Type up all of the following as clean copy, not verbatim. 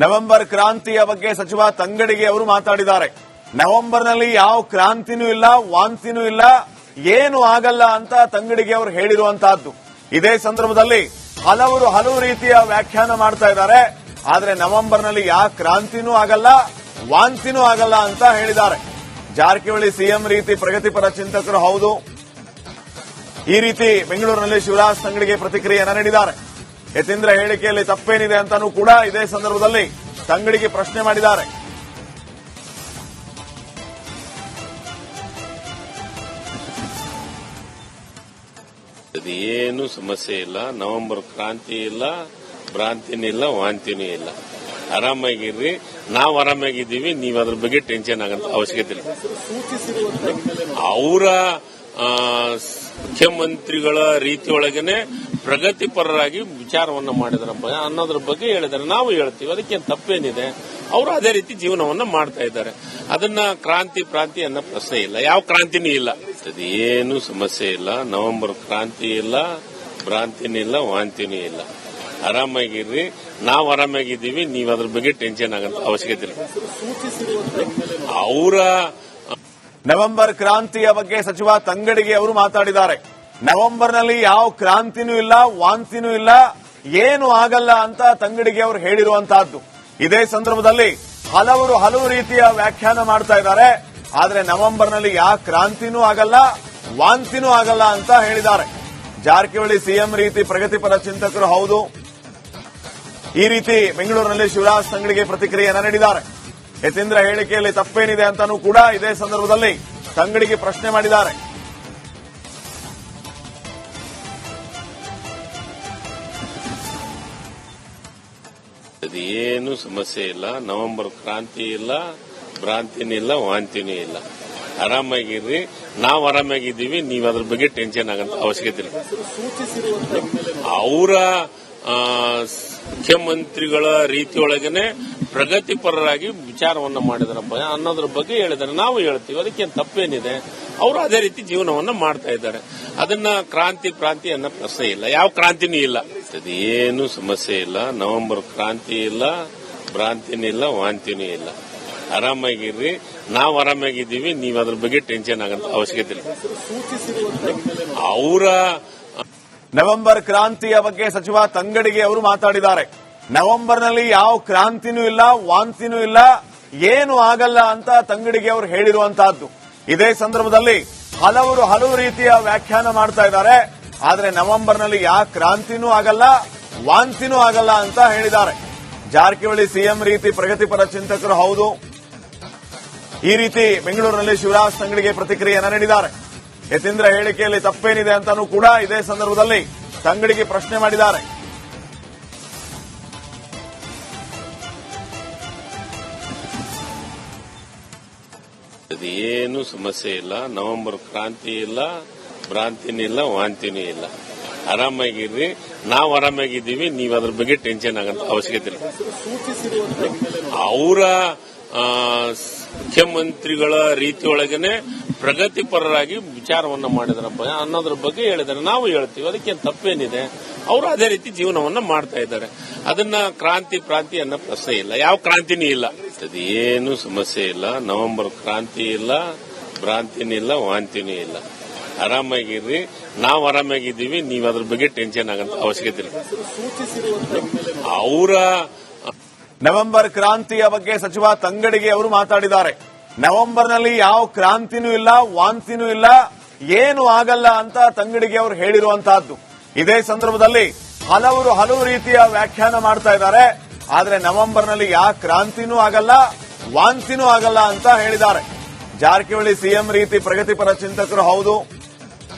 November ಕ್ರಾಂತಿಯ ಬಗ್ಗೆ ಸಚಿವ ತಂಗಡಿಗೆ ಅವರು ಮಾತಾಡಿದ್ದಾರೆ. ನವೆಂಬರ್ನಲ್ಲಿ ಯಾವ ಕ್ರಾಂತಿನೂ ಇಲ್ಲ, ವಾಂತಿನೂ ಇಲ್ಲ, ಏನು ಆಗಲ್ಲ ಅಂತ ತಂಗಡಿಗೆ ಅವರು ಹೇಳಿರುವಂತಹದ್ದು. ಇದೇ ಸಂದರ್ಭದಲ್ಲಿ ಹಲವು ರೀತಿಯ ವ್ಯಾಖ್ಯಾನ ಮಾಡ್ತಾ ಇದ್ದಾರೆ. ಆದ್ರೆ ನವೆಂಬರ್ನಲ್ಲಿ ಯಾವ ಕ್ರಾಂತಿನೂ ಆಗಲ್ಲ, ವಾಂತಿನೂ ಆಗಲ್ಲ ಅಂತ ಹೇಳಿದ್ದಾರೆ. ಜಾರಕಿಹೊಳಿ ಸಿಎಂ ರೀತಿ ಪ್ರಗತಿಪರ ಚಿಂತಕರು ಹೌದು. ಈ ರೀತಿ ಬೆಂಗಳೂರಿನಲ್ಲಿ ಶಿವರಾಜ್ ತಂಗಡಿಗೆ ಪ್ರತಿಕ್ರಿಯೆಯನ್ನು ನೀಡಿದ್ದಾರೆ. ಯತೀಂದ್ರ ಹೇಳಿಕೆಯಲ್ಲಿ ತಪ್ಪೇನಿದೆ ಅಂತಾನೂ ಕೂಡ ಇದೇ ಸಂದರ್ಭದಲ್ಲಿ ತಂಗಡಿಗೆ ಪ್ರಶ್ನೆ ಮಾಡಿದ್ದಾರೆ. ಏನು ಸಮಸ್ಯೆ ಇಲ್ಲ, ನವೆಂಬರ್ ಕ್ರಾಂತಿ ಇಲ್ಲ, ಭ್ರಾಂತಿನೂ ಇಲ್ಲ, ವಾಂತಿನೂ ಇಲ್ಲ. ಆರಾಮಾಗಿರ್ರಿ, ನಾವು ಆರಾಮಾಗಿದ್ದೀವಿ. ನೀವು ಅದ್ರ ಬಗ್ಗೆ ಟೆನ್ಷನ್ ಆಗಂತ ಅವಶ್ಯಕತೆ ಇಲ್ಲ. ಅವರ ಮುಖ್ಯಮಂತ್ರಿಗಳ ರೀತಿಯೊಳಗನೆ ಪ್ರಗತಿಪರರಾಗಿ ವಿಚಾರವನ್ನ ಮಾಡಿದ್ರಪ್ಪ ಅನ್ನೋದ್ರ ಬಗ್ಗೆ ಹೇಳಿದ್ದಾರೆ. ನಾವು ಹೇಳ್ತೀವಿ, ಅದಕ್ಕೇನು ತಪ್ಪೇನಿದೆ. ಅವರು ಅದೇ ರೀತಿ ಜೀವನವನ್ನ ಮಾಡ್ತಾ ಇದ್ದಾರೆ. ಅದನ್ನ ಕ್ರಾಂತಿ ಅನ್ನೋ ಪ್ರಶ್ನೆ ಇಲ್ಲ. ಯಾವ ಕ್ರಾಂತಿನೂ ಇಲ್ಲ. ಏನು ಸಮಸ್ಯೆ ಇಲ್ಲ, ನವೆಂಬರ್ ಕ್ರಾಂತಿ ಇಲ್ಲ, ಭ್ರಾಂತಿನೂ ಇಲ್ಲ, ವಾಂತಿನೂ ಇಲ್ಲ. ಆರಾಮಾಗಿರ್ರಿ, ನಾವು ಆರಾಮಾಗಿದ್ದೀವಿ. ನೀವು ಅದ್ರ ಬಗ್ಗೆ ಟೆನ್ಷನ್ ಆಗಂತ ಅವಶ್ಯಕತೆ ಇಲ್ಲ. ಅವರ ನವೆಂಬರ್ ಕ್ರಾಂತಿಯ ಬಗ್ಗೆ ಸಚಿವ ತಂಗಡಿಗೆ ಅವರು ಮಾತಾಡಿದ್ದಾರೆ. ನವೆಂಬರ್ನಲ್ಲಿ ಯಾವ ಕ್ರಾಂತಿನೂ ಇಲ್ಲ, ವಾಂತಿನೂ ಇಲ್ಲ, ಏನು ಆಗಲ್ಲ ಅಂತ ತಂಗಡಿಗೆ ಅವರು ಹೇಳಿರುವಂತಹದ್ದು. ಇದೇ ಸಂದರ್ಭದಲ್ಲಿ ಹಲವು ರೀತಿಯ ವ್ಯಾಖ್ಯಾನ ಮಾಡ್ತಾ ಇದ್ದಾರೆ. ಆದ್ರೆ ನವೆಂಬರ್ನಲ್ಲಿ ಯಾವ ಕ್ರಾಂತಿನೂ ಆಗಲ್ಲ, ವಾಂತಿನೂ ಆಗಲ್ಲ ಅಂತ ಹೇಳಿದ್ದಾರೆ. ಜಾರಕಿಹೊಳಿ ಸಿಎಂ ರೀತಿ ಪ್ರಗತಿಪರ ಚಿಂತಕರು ಹೌದು. ಈ ರೀತಿ ಬೆಂಗಳೂರಿನಲ್ಲಿ ಶಿವರಾಜ್ ತಂಗಡಿಗೆ ಪ್ರತಿಕ್ರಿಯೆಯನ್ನು ನೀಡಿದ್ದಾರೆ. ಯತೀಂದ್ರ ಹೇಳಿಕೆಯಲ್ಲಿ ತಪ್ಪೇನಿದೆ ಅಂತಾನೂ ಕೂಡ ಇದೇ ಸಂದರ್ಭದಲ್ಲಿ ತಂಗಡಿಗೆ ಪ್ರಶ್ನೆ ಮಾಡಿದ್ದಾರೆ. ಏನು ಸಮಸ್ಯೆ ಇಲ್ಲ, ನವೆಂಬರ್ ಕ್ರಾಂತಿ ಇಲ್ಲ, ಭ್ರಾಂತಿನೂ ಇಲ್ಲ, ವಾಂತಿನೂ ಇಲ್ಲ. ಆರಾಮಾಗಿರ್ರಿ, ನಾವು ಆರಾಮಾಗಿದ್ದೀವಿ. ನೀವು ಅದ್ರ ಬಗ್ಗೆ ಟೆನ್ಷನ್ ಆಗಂತ ಅವಶ್ಯಕತೆ ಇಲ್ಲ. ಅವರ ಮುಖ್ಯಮಂತ್ರಿಗಳ ರೀತಿಯೊಳಗನೆ ಪ್ರಗತಿಪರರಾಗಿ ವಿಚಾರವನ್ನ ಮಾಡಿದ್ರಪ್ಪ ಅನ್ನೋದ್ರ ಬಗ್ಗೆ ಹೇಳಿದ್ದಾರೆ. ನಾವು ಹೇಳ್ತೀವಿ, ಅದಕ್ಕೇನು ತಪ್ಪೇನಿದೆ. ಅವರು ಅದೇ ರೀತಿ ಜೀವನವನ್ನ ಮಾಡ್ತಾ ಇದ್ದಾರೆ. ಅದನ್ನ ಕ್ರಾಂತಿ ಅನ್ನೋ ಪ್ರಶ್ನೆ ಇಲ್ಲ. ಯಾವ ಕ್ರಾಂತಿನೂ ಇಲ್ಲ. ಏನು ಸಮಸ್ಯೆ ಇಲ್ಲ, ನವೆಂಬರ್ ಕ್ರಾಂತಿ ಇಲ್ಲ, ಭ್ರಾಂತಿನೂ ಇಲ್ಲ, ವಾಂತಿನೂ ಇಲ್ಲ. ಆರಾಮಾಗಿರ್ರಿ, ನಾವು ಆರಾಮಾಗಿದ್ದೀವಿ. ನೀವು ಅದ್ರ ಬಗ್ಗೆ ಟೆನ್ಷನ್ ಆಗಂತ ಅವಶ್ಯಕತೆ ಇಲ್ಲ. ಅವರ ನವೆಂಬರ್ ಕ್ರಾಂತಿಯ ಬಗ್ಗೆ ಸಚಿವ ತಂಗಡಿಗೆ ಅವರು ಮಾತಾಡಿದ್ದಾರೆ. ನವೆಂಬರ್ನಲ್ಲಿ ಯಾವ ಕ್ರಾಂತಿನೂ ಇಲ್ಲ, ವಾಂತಿನೂ ಇಲ್ಲ, ಏನು ಆಗಲ್ಲ ಅಂತ ತಂಗಡಿಗೆ ಅವರು ಹೇಳಿರುವಂತಹದ್ದು. ಇದೇ ಸಂದರ್ಭದಲ್ಲಿ ಹಲವು ರೀತಿಯ ವ್ಯಾಖ್ಯಾನ ಮಾಡ್ತಾ ಇದ್ದಾರೆ. ಆದ್ರೆ ನವೆಂಬರ್ನಲ್ಲಿ ಯಾವ ಕ್ರಾಂತಿನೂ ಆಗಲ್ಲ, ವಾಂತಿನೂ ಆಗಲ್ಲ ಅಂತ ಹೇಳಿದ್ದಾರೆ. ಜಾರಕಿಹೊಳಿ ಸಿಎಂ ರೀತಿ ಪ್ರಗತಿಪರ ಚಿಂತಕರು ಹೌದು. ಈ ರೀತಿ ಬೆಂಗಳೂರಿನಲ್ಲಿ ಶಿವರಾಜ್ ತಂಗಡಿಗೆ ಪ್ರತಿಕ್ರಿಯೆಯನ್ನು ನೀಡಿದ್ದಾರೆ. ಯತೀಂದ್ರ ಹೇಳಿಕೆಯಲ್ಲಿ ತಪ್ಪೇನಿದೆ ಅಂತಾನೂ ಕೂಡ ಇದೇ ಸಂದರ್ಭದಲ್ಲಿ ತಂಗಡಿಗೆ ಪ್ರಶ್ನೆ ಮಾಡಿದ್ದಾರೆ. ಏನು ಸಮಸ್ಯೆ ಇಲ್ಲ, ನವೆಂಬರ್ ಕ್ರಾಂತಿ ಇಲ್ಲ, ಭ್ರಾಂತಿನೂ ಇಲ್ಲ, ವಾಂತಿನೂ ಇಲ್ಲ. ಆರಾಮಾಗಿರ್ರಿ, ನಾವು ಆರಾಮಾಗಿದ್ದೀವಿ. ನೀವು ಅದ್ರ ಬಗ್ಗೆ ಟೆನ್ಷನ್ ಆಗಂತ ಅವಶ್ಯಕತೆ ಇಲ್ಲ. ಅವರ ಮುಖ್ಯಮಂತ್ರಿಗಳ ರೀತಿಯೊಳಗನೆ ಪ್ರಗತಿಪರರಾಗಿ ವಿಚಾರವನ್ನ ಮಾಡಿದ್ರಪ್ಪ ಅನ್ನೋದ್ರ ಬಗ್ಗೆ ಹೇಳಿದ್ದಾರೆ. ನಾವು ಹೇಳ್ತೀವಿ, ಅದಕ್ಕೇನು ತಪ್ಪೇನಿದೆ. ಅವರು ಅದೇ ರೀತಿ ಜೀವನವನ್ನ ಮಾಡ್ತಾ ಇದ್ದಾರೆ. ಅದನ್ನ ಕ್ರಾಂತಿ ಅನ್ನೋ ಪ್ರಶ್ನೆ ಇಲ್ಲ. ಯಾವ ಕ್ರಾಂತಿನೂ ಇಲ್ಲ. ಏನು ಸಮಸ್ಯೆ ಇಲ್ಲ, ನವೆಂಬರ್ ಕ್ರಾಂತಿ ಇಲ್ಲ, ಭ್ರಾಂತಿನೂ ಇಲ್ಲ, ವಾಂತಿನೂ ಇಲ್ಲ. ಆರಾಮಾಗಿರ್ರಿ, ನಾವು ಆರಾಮಾಗಿದ್ದೀವಿ. ನೀವು ಅದ್ರ ಬಗ್ಗೆ ಟೆನ್ಷನ್ ಆಗಂತ ಅವಶ್ಯಕತೆ ಇಲ್ಲ. ಅವರ ನವೆಂಬರ್ ಕ್ರಾಂತಿಯ ಬಗ್ಗೆ ಸಚಿವ ತಂಗಡಿಗೆ ಅವರು ಮಾತಾಡಿದ್ದಾರೆ. ನವೆಂಬರ್ನಲ್ಲಿ ಯಾವ ಕ್ರಾಂತಿನೂ ಇಲ್ಲ, ವಾಂತಿನೂ ಇಲ್ಲ, ಏನು ಆಗಲ್ಲ ಅಂತ ತಂಗಡಿಗೆ ಅವರು ಹೇಳಿರುವಂತಹದ್ದು. ಇದೇ ಸಂದರ್ಭದಲ್ಲಿ ಹಲವು ರೀತಿಯ ವ್ಯಾಖ್ಯಾನ ಮಾಡ್ತಾ ಇದ್ದಾರೆ. ಆದ್ರೆ ನವೆಂಬರ್ನಲ್ಲಿ ಯಾವ ಕ್ರಾಂತಿನೂ ಆಗಲ್ಲ, ವಾಂತಿನೂ ಆಗಲ್ಲ ಅಂತ ಹೇಳಿದ್ದಾರೆ. ಜಾರಕಿಹೊಳಿ ಸಿಎಂ ರೀತಿ ಪ್ರಗತಿಪರ ಚಿಂತಕರು ಹೌದು.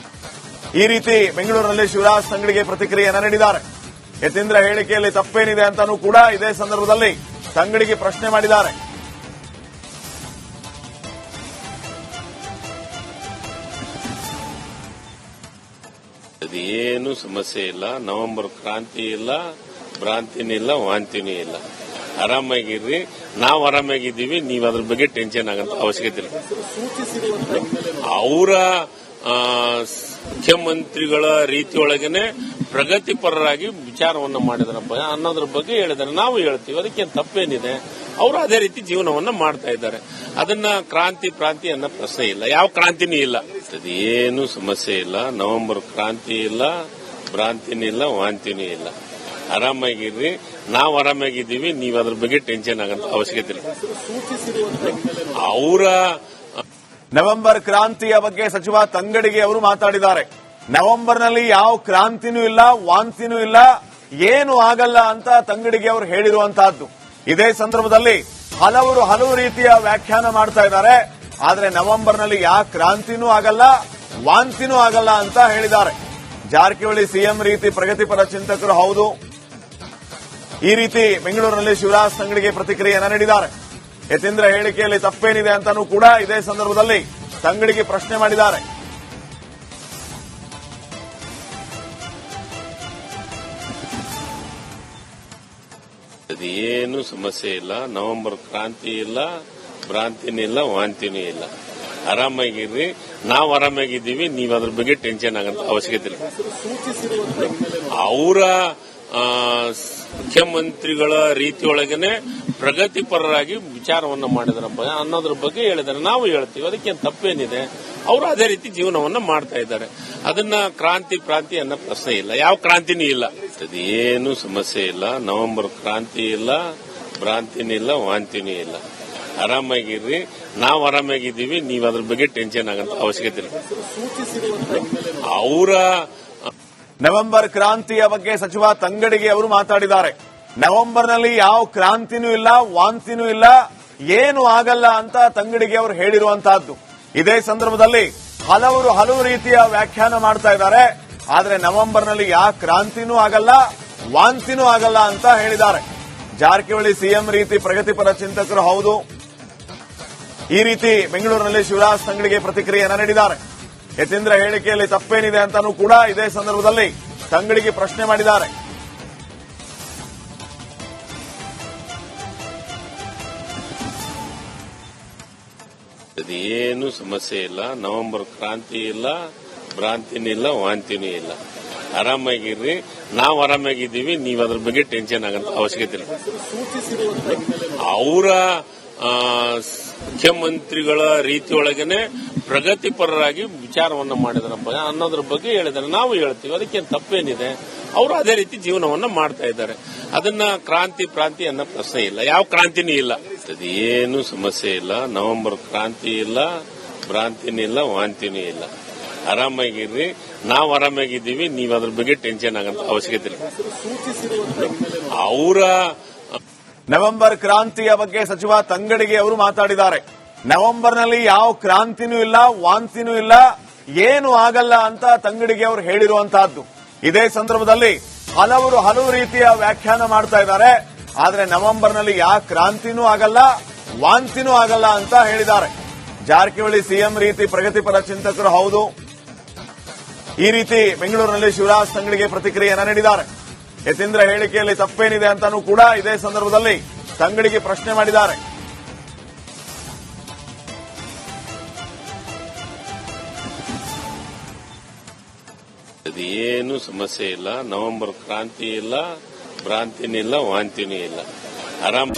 ಈ ರೀತಿ ಬೆಂಗಳೂರಿನಲ್ಲಿ ಶಿವರಾಜ್ ತಂಗಡಿಗೆ ಪ್ರತಿಕ್ರಿಯೆಯನ್ನು ನೀಡಿದ್ದಾರೆ. ಯತೀಂದ್ರ ಹೇಳಿಕೆಯಲ್ಲಿ ತಪ್ಪೇನಿದೆ ಅಂತಾನೂ ಕೂಡ ಇದೇ ಸಂದರ್ಭದಲ್ಲಿ ತಂಗಡಿಗೆ ಪ್ರಶ್ನೆ ಮಾಡಿದ್ದಾರೆ. ಏನು ಸಮಸ್ಯೆ ಇಲ್ಲ, ನವೆಂಬರ್ ಕ್ರಾಂತಿ ಇಲ್ಲ, ಭ್ರಾಂತಿನೂ ಇಲ್ಲ, ವಾಂತಿನೂ ಇಲ್ಲ. ಆರಾಮಾಗಿರ್ರಿ, ನಾವು ಆರಾಮಾಗಿದ್ದೀವಿ. ನೀವು ಅದ್ರ ಬಗ್ಗೆ ಟೆನ್ಷನ್ ಆಗಂತ ಅವಶ್ಯಕತೆ ಇಲ್ಲ. ಅವರ ಮುಖ್ಯಮಂತ್ರಿಗಳ ರೀತಿಯೊಳಗನೆ ಪ್ರಗತಿಪರರಾಗಿ ವಿಚಾರವನ್ನು ಮಾಡಿದ್ರಪ್ಪ ಅನ್ನೋದ್ರ ಬಗ್ಗೆ ಹೇಳಿದ್ದಾರೆ. ನಾವು ಹೇಳ್ತೀವಿ, ಅದಕ್ಕೇನು ತಪ್ಪೇನಿದೆ. ಅವರು ಅದೇ ರೀತಿ ಜೀವನವನ್ನ ಮಾಡ್ತಾ ಇದ್ದಾರೆ. ಅದನ್ನ ಕ್ರಾಂತಿ ಅನ್ನೋ ಪ್ರಶ್ನೆ ಇಲ್ಲ. ಯಾವ ಕ್ರಾಂತಿನೂ ಇಲ್ಲ, ಏನು ಸಮಸ್ಯೆ ಇಲ್ಲ. ನವೆಂಬರ್ ಕ್ರಾಂತಿ ಇಲ್ಲ, ಭ್ರಾಂತಿನೂ ಇಲ್ಲ, ವಾಂತಿನೂ ಇಲ್ಲ. ಆರಾಮಾಗಿರ್ರಿ, ನಾವು ಆರಾಮಾಗಿದ್ದೀವಿ. ನೀವು ಅದ್ರ ಬಗ್ಗೆ ಟೆನ್ಷನ್ ಆಗಂತ ಅವಶ್ಯಕತೆ ಇಲ್ಲ. ಅವರ ನವೆಂಬರ್ ಕ್ರಾಂತಿಯ ಬಗ್ಗೆ ಸಚಿವ ತಂಗಡಿಗೆ ಅವರು ಮಾತಾಡಿದ್ದಾರೆ. ನವೆಂಬರ್ನಲ್ಲಿ ಯಾವ ಕ್ರಾಂತಿನೂ ಇಲ್ಲ, ವಾಂತಿನೂ ಇಲ್ಲ, ಏನು ಆಗಲ್ಲ ಅಂತ ತಂಗಡಿಗೆ ಅವರು ಹೇಳಿರುವಂತಹದ್ದು. ಇದೇ ಸಂದರ್ಭದಲ್ಲಿ ಹಲವು ರೀತಿಯ ವ್ಯಾಖ್ಯಾನ ಮಾಡ್ತಾ ಇದ್ದಾರೆ. ಆದ್ರೆ ನವೆಂಬರ್ನಲ್ಲಿ ಯಾವ ಕ್ರಾಂತಿನೂ ಆಗಲ್ಲ, ವಾಂತಿನೂ ಆಗಲ್ಲ ಅಂತ ಹೇಳಿದ್ದಾರೆ. ಜಾರಕಿಹೊಳಿ ಸಿಎಂ ರೀತಿ ಪ್ರಗತಿಪರ ಚಿಂತಕರು ಹೌದು. ಈ ರೀತಿ ಬೆಂಗಳೂರಿನಲ್ಲಿ ಶಿವರಾಜ್ ತಂಗಡಿಗೆ ಪ್ರತಿಕ್ರಿಯೆಯನ್ನು ನೀಡಿದ್ದಾರೆ. ಯತೀಂದ್ರ ಹೇಳಿಕೆಯಲ್ಲಿ ತಪ್ಪೇನಿದೆ ಅಂತಾನೂ ಕೂಡ ಇದೇ ಸಂದರ್ಭದಲ್ಲಿ ತಂಗಡಿಗೆ ಪ್ರಶ್ನೆ ಮಾಡಿದ್ದಾರೆ. ಏನು ಸಮಸ್ಯೆ ಇಲ್ಲ. ನವೆಂಬರ್ ಕ್ರಾಂತಿ ಇಲ್ಲ, ಭ್ರಾಂತಿನೂ ಇಲ್ಲ, ವಾಂತಿನೂ ಇಲ್ಲ. ಆರಾಮಾಗಿರ್ರಿ, ನಾವು ಆರಾಮಾಗಿದ್ದೀವಿ. ನೀವು ಅದ್ರ ಬಗ್ಗೆ ಟೆನ್ಷನ್ ಆಗಂತ ಅವಶ್ಯಕತೆ ಇಲ್ಲ. ಅವರ ಮುಖ್ಯಮಂತ್ರಿಗಳ ರೀತಿಯೊಳಗನೆ ಪ್ರಗತಿಪರರಾಗಿ ವಿಚಾರವನ್ನು ಮಾಡಿದ್ರಪ್ಪ ಅನ್ನೋದ್ರ ಬಗ್ಗೆ ಹೇಳಿದ್ದಾರೆ. ನಾವು ಹೇಳ್ತೀವಿ, ಅದಕ್ಕೇನು ತಪ್ಪೇನಿದೆ. ಅವರು ಅದೇ ರೀತಿ ಜೀವನವನ್ನ ಮಾಡ್ತಾ ಇದ್ದಾರೆ. ಅದನ್ನ ಕ್ರಾಂತಿ ಅನ್ನೋ ಪ್ರಶ್ನೆ ಇಲ್ಲ. ಯಾವ ಕ್ರಾಂತಿನೂ ಇಲ್ಲ, ಏನು ಸಮಸ್ಯೆ ಇಲ್ಲ. ನವೆಂಬರ್ ಕ್ರಾಂತಿ ಇಲ್ಲ, ಭ್ರಾಂತಿನೂ ಇಲ್ಲ, ವಾಂತಿನೂ ಇಲ್ಲ. ಆರಾಮಾಗಿರ್ರಿ, ನಾವು ಆರಾಮಾಗಿದ್ದೀವಿ. ನೀವು ಅದ್ರ ಬಗ್ಗೆ ಟೆನ್ಷನ್ ಆಗಂತ ಅವಶ್ಯಕತೆ ಇಲ್ಲ. ಅವರ ನವೆಂಬರ್ ಕ್ರಾಂತಿಯ ಬಗ್ಗೆ ಸಚಿವ ತಂಗಡಿಗೆ ಅವರು ಮಾತಾಡಿದ್ದಾರೆ. ನವೆಂಬರ್ನಲ್ಲಿ ಯಾವ ಕ್ರಾಂತಿನೂ ಇಲ್ಲ, ವಾಂತಿನೂ ಇಲ್ಲ, ಏನು ಆಗಲ್ಲ ಅಂತ ತಂಗಡಿಗೆ ಅವರು ಹೇಳಿರುವಂತಹದ್ದು. ಇದೇ ಸಂದರ್ಭದಲ್ಲಿ ಹಲವು ರೀತಿಯ ವ್ಯಾಖ್ಯಾನ ಮಾಡ್ತಾ ಇದ್ದಾರೆ. ಆದ್ರೆ ನವೆಂಬರ್ನಲ್ಲಿ ಯಾವ ಕ್ರಾಂತಿನೂ ಆಗಲ್ಲ, ವಾಂತಿನೂ ಆಗಲ್ಲ ಅಂತ ಹೇಳಿದ್ದಾರೆ. ಜಾರಕಿಹೊಳಿ ಸಿಎಂ ರೀತಿ ಪ್ರಗತಿಪರ ಚಿಂತಕರು ಹೌದು. ಈ ರೀತಿ ಬೆಂಗಳೂರಿನಲ್ಲಿ ಶಿವರಾಜ್ ತಂಗಡಿಗೆ ಪ್ರತಿಕ್ರಿಯೆಯನ್ನು ನೀಡಿದ್ದಾರೆ. ಯತೀಂದ್ರ ಹೇಳಿಕೆಯಲ್ಲಿ ತಪ್ಪೇನಿದೆ ಅಂತಾನೂ ಕೂಡ ಇದೇ ಸಂದರ್ಭದಲ್ಲಿ ತಂಗಡಿಗೆ ಪ್ರಶ್ನೆ ಮಾಡಿದ್ದಾರೆ. ಏನು ಸಮಸ್ಯೆ ಇಲ್ಲ. ನವೆಂಬರ್ ಕ್ರಾಂತಿ ಇಲ್ಲ, ಭ್ರಾಂತಿನೂ ಇಲ್ಲ, ವಾಂತಿನೂ ಇಲ್ಲ. ಆರಾಮಾಗಿರ್ರಿ, ನಾವು ಆರಾಮಾಗಿದ್ದೀವಿ. ನೀವು ಅದ್ರ ಬಗ್ಗೆ ಟೆನ್ಷನ್ ಆಗಂತ ಅವಶ್ಯಕತೆ ಇಲ್ಲ. ಅವರ ಮುಖ್ಯಮಂತ್ರಿಗಳ ರೀತಿಯೊಳಗನೆ ಪ್ರಗತಿಪರರಾಗಿ ವಿಚಾರವನ್ನ ಮಾಡಿದ್ರಪ್ಪ ಅನ್ನೋದ್ರ ಬಗ್ಗೆ ಹೇಳಿದ್ದಾರೆ. ನಾವು ಹೇಳ್ತೀವಿ, ಅದಕ್ಕೇನು ತಪ್ಪೇನಿದೆ. ಅವರು ಅದೇ ರೀತಿ ಜೀವನವನ್ನ ಮಾಡ್ತಾ ಇದ್ದಾರೆ. ಅದನ್ನ ಕ್ರಾಂತಿ ಅನ್ನೋ ಪ್ರಶ್ನೆ ಇಲ್ಲ. ಯಾವ ಕ್ರಾಂತಿನೂ ಇಲ್ಲ, ಏನು ಸಮಸ್ಯೆ ಇಲ್ಲ. ನವೆಂಬರ್ ಕ್ರಾಂತಿ ಇಲ್ಲ, ಭ್ರಾಂತಿನೂ ಇಲ್ಲ, ವಾಂತಿನೂ ಇಲ್ಲ. ಆರಾಮಾಗಿರ್ರಿ, ನಾವು ಆರಾಮಾಗಿದ್ದೀವಿ. ನೀವು ಅದ್ರ ಬಗ್ಗೆ ಟೆನ್ಷನ್ ಆಗಂತ ಅವಶ್ಯಕತೆ ಇಲ್ಲ. ಅವರ ನವೆಂಬರ್ ಕ್ರಾಂತಿಯ ಬಗ್ಗೆ ಸಚಿವ ತಂಗಡಿಗೆ ಅವರು ಮಾತಾಡಿದ್ದಾರೆ. ನವೆಂಬರ್ನಲ್ಲಿ ಯಾವ ಕ್ರಾಂತಿನೂ ಇಲ್ಲ, ವಾಂತಿನೂ ಇಲ್ಲ, ಏನು ಆಗಲ್ಲ ಅಂತ ತಂಗಡಿಗೆ ಅವರು ಹೇಳಿರುವಂತಹದ್ದು. ಇದೇ ಸಂದರ್ಭದಲ್ಲಿ ಹಲವು ರೀತಿಯ ವ್ಯಾಖ್ಯಾನ ಮಾಡ್ತಾ ಇದ್ದಾರೆ. ಆದ್ರೆ ನವೆಂಬರ್ನಲ್ಲಿ ಯಾವ ಕ್ರಾಂತಿನೂ ಆಗಲ್ಲ, ವಾಂತಿನೂ ಆಗಲ್ಲ ಅಂತ ಹೇಳಿದ್ದಾರೆ. ಜಾರಕಿಹೊಳಿ ಸಿಎಂ ರೀತಿ ಪ್ರಗತಿಪರ ಚಿಂತಕರು ಹೌದು. ಈ ರೀತಿ ಬೆಂಗಳೂರಿನಲ್ಲಿ ಶಿವರಾಜ್ ತಂಗಡಿಗೆ ಪ್ರತಿಕ್ರಿಯೆಯನ್ನು ನೀಡಿದ್ದಾರೆ. ಯತೀಂದ್ರ ಹೇಳಿಕೆಯಲ್ಲಿ ತಪ್ಪೇನಿದೆ ಅಂತಾನೂ ಕೂಡ ಇದೇ ಸಂದರ್ಭದಲ್ಲಿ ತಂಗಡಿಗೆ ಪ್ರಶ್ನೆ ಮಾಡಿದ್ದಾರೆ. ಏನು ಸಮಸ್ಯೆ ಇಲ್ಲ. ನವೆಂಬರ್ ಕ್ರಾಂತಿ ಇಲ್ಲ, ಭ್ರಾಂತಿನೂ ಇಲ್ಲ, ವಾಂತಿನೂ ಇಲ್ಲ. ಆರಾಮ